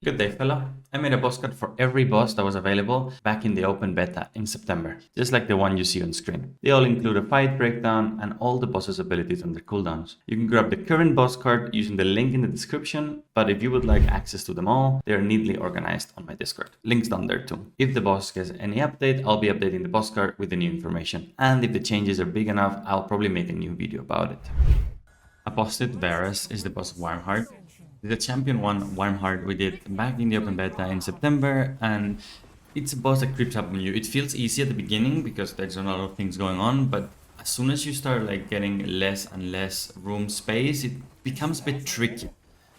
Good day, fella. I made a boss card for every boss that was available back in the open beta in September, just like the one you see on screen. They all include a fight breakdown and all the boss's abilities and their cooldowns. You can grab the current boss card using the link in the description, but if you would like access to them all, they are neatly organized on my Discord. Links down there too. If the boss gets any update, I'll be updating the boss card with the new information. And if the changes are big enough, I'll probably make a new video about it. Apostate Veras is the boss of Wyrmheart. The champion one, Wyrmheart, we did back in the open beta in September, and it's a boss that creeps up on you. It feels easy at the beginning because there's a lot of things going on, but as soon as you start like getting less and less room space, it becomes a bit tricky.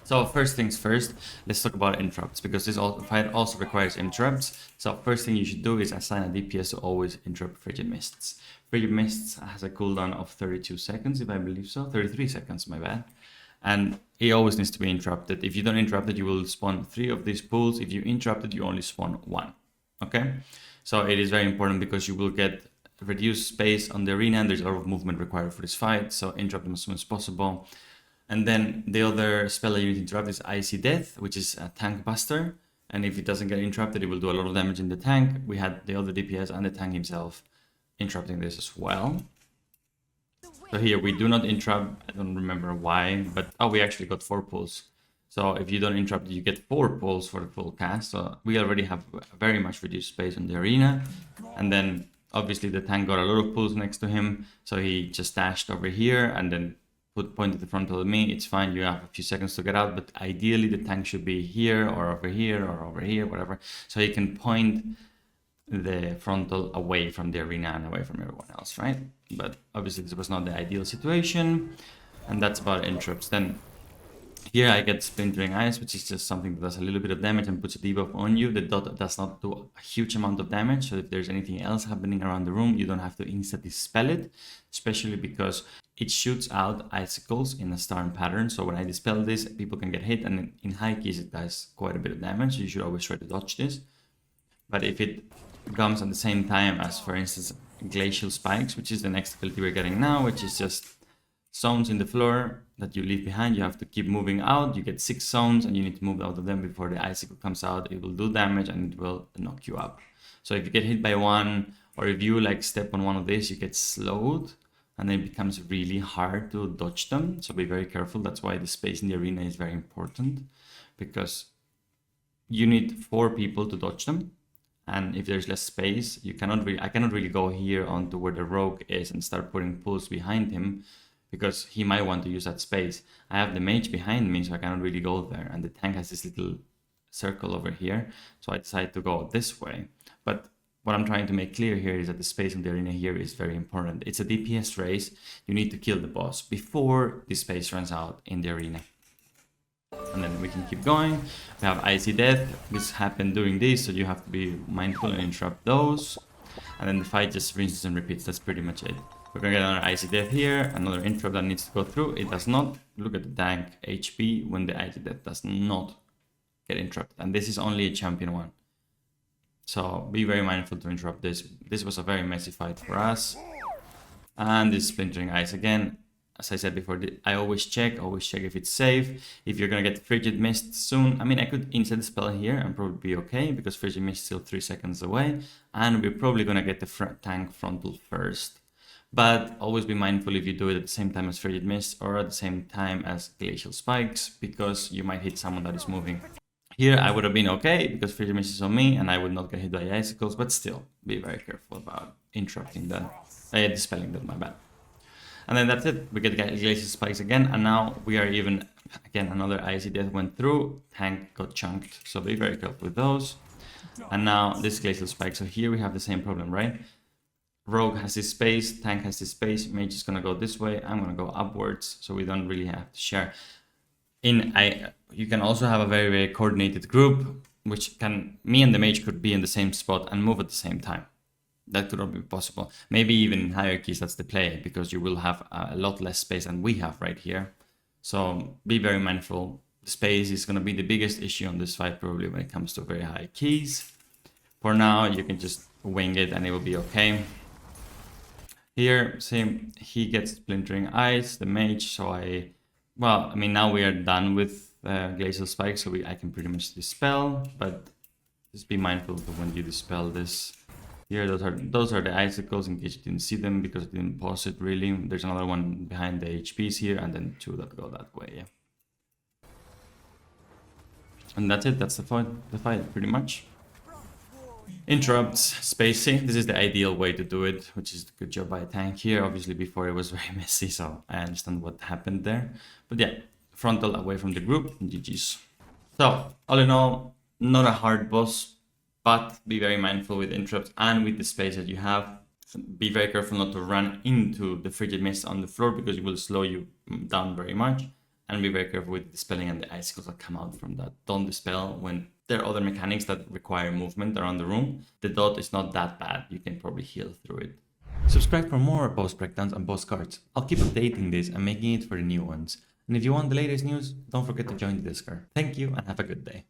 So first things first, let's talk about interrupts, because this fight also requires interrupts. So first thing you should do is assign a DPS to always interrupt Frigid Mists. Frigid Mists has a cooldown of 32 seconds, if I believe so. 33 seconds, my bad. And it always needs to be interrupted. If you don't interrupt it, you will spawn 3 of these pools. If you interrupt it, you only spawn 1. Okay? So it is very important because you will get reduced space on the arena and there's a lot of movement required for this fight. So interrupt them as soon as possible. And then the other spell that you need to interrupt is Icy Death, which is a tank buster. And if it doesn't get interrupted, it will do a lot of damage in the tank. We had the other DPS and the tank himself interrupting this as well. So here we do not interrupt. I don't remember why, but we actually got 4 pulls. So if you don't interrupt, you get 4 pulls for the full cast. So we already have very much reduced space in the arena. And then obviously the tank got a lot of pulls next to him. So he just dashed over here and then pointed the frontal at me. It's fine, you have a few seconds to get out, but ideally the tank should be here or over here or over here, whatever. So he can point the frontal away from the arena and away from everyone else, right? But obviously this was not the ideal situation, and that's about interrupts. Then here I get Splintering Ice, which is just something that does a little bit of damage and puts a debuff on you. The dot does not do a huge amount of damage, so if there's anything else happening around the room, you don't have to instantly dispel it, especially because it shoots out icicles in a storm pattern. So when I dispel this, people can get hit, and in high keys it does quite a bit of damage. You should always try to dodge this. But if it comes at the same time as, for instance, Glacial Spikes, which is the next ability we're getting now, which is just zones in the floor that you leave behind. You have to keep moving out. You get 6 zones and you need to move out of them before the icicle comes out. It will do damage and it will knock you up. So if you get hit by one, or if you like step on one of these, you get slowed and then it becomes really hard to dodge them. So be very careful. That's why the space in the arena is very important, because you need 4 people to dodge them. And if there's less space, I cannot really go here onto where the rogue is and start putting pulls behind him, because he might want to use that space. I have the mage behind me, so I cannot really go there. And the tank has this little circle over here, so I decided to go this way. But what I'm trying to make clear here is that the space in the arena here is very important. It's a DPS race. You need to kill the boss before the space runs out in the arena. And then we can keep going. We have Icy Death. This happened during this, so you have to be mindful and interrupt those. And then the fight just rinses and repeats. That's pretty much it. We're gonna get another Icy Death here, another interrupt that needs to go through. It does not. Look at the tank HP when the Icy Death does not get interrupted. And this is only a champion one. So be very mindful to interrupt this. This was a very messy fight for us. And this Splintering Ice again. As I said before, I always check if it's safe. If you're gonna get Frigid Mist soon, I mean, I could insert the spell here and probably be okay, because Frigid Mist is still 3 seconds away, and we're probably gonna get the tank frontal first. But always be mindful if you do it at the same time as Frigid Mist or at the same time as Glacial Spikes, because you might hit someone that is moving. Here I would have been okay, because Frigid Mist is on me and I would not get hit by icicles, but still, be very careful about interrupting that, dispelling that, my bad. And then that's it. We get Glacial Spikes again, and now we are even, again, another Icy Death went through, tank got chunked, so be very careful with those. And now this Glacial Spike, so here we have the same problem, right? Rogue has this space, tank has this space, mage is gonna go this way, I'm gonna go upwards, so we don't really have to share. You can also have a very, very coordinated group, which me and the mage could be in the same spot and move at the same time. That could not be possible. Maybe even in hierarchies, that's the play, because you will have a lot less space than we have right here. So be very mindful. The space is going to be the biggest issue on this fight, probably when it comes to very high keys. For now, you can just wing it and it will be okay. Here, same, he gets Splintering Ice, the mage, so now we are done with Glacial Spike, so I can pretty much dispel, but just be mindful of when you dispel this. Here, those are the icicles in case you didn't see them because I didn't pause it really. There's another one behind the HPs here, and then 2 that go that way. Yeah. And that's it. That's the fight pretty much. Interrupts, spacing. This is the ideal way to do it, which is a good job by a tank here. Obviously, before it was very messy, so I understand what happened there. But yeah, frontal away from the group. GG's. So all in all, not a hard boss, but be very mindful with interrupts and with the space that you have. Be very careful not to run into the frigid mist on the floor because it will slow you down very much. And be very careful with dispelling and the icicles that come out from that. Don't dispel when there are other mechanics that require movement around the room. The dot is not that bad. You can probably heal through it. Subscribe for more boss breakdowns and boss cards. I'll keep updating this and making it for the new ones. And if you want the latest news, don't forget to join the Discord. Thank you and have a good day.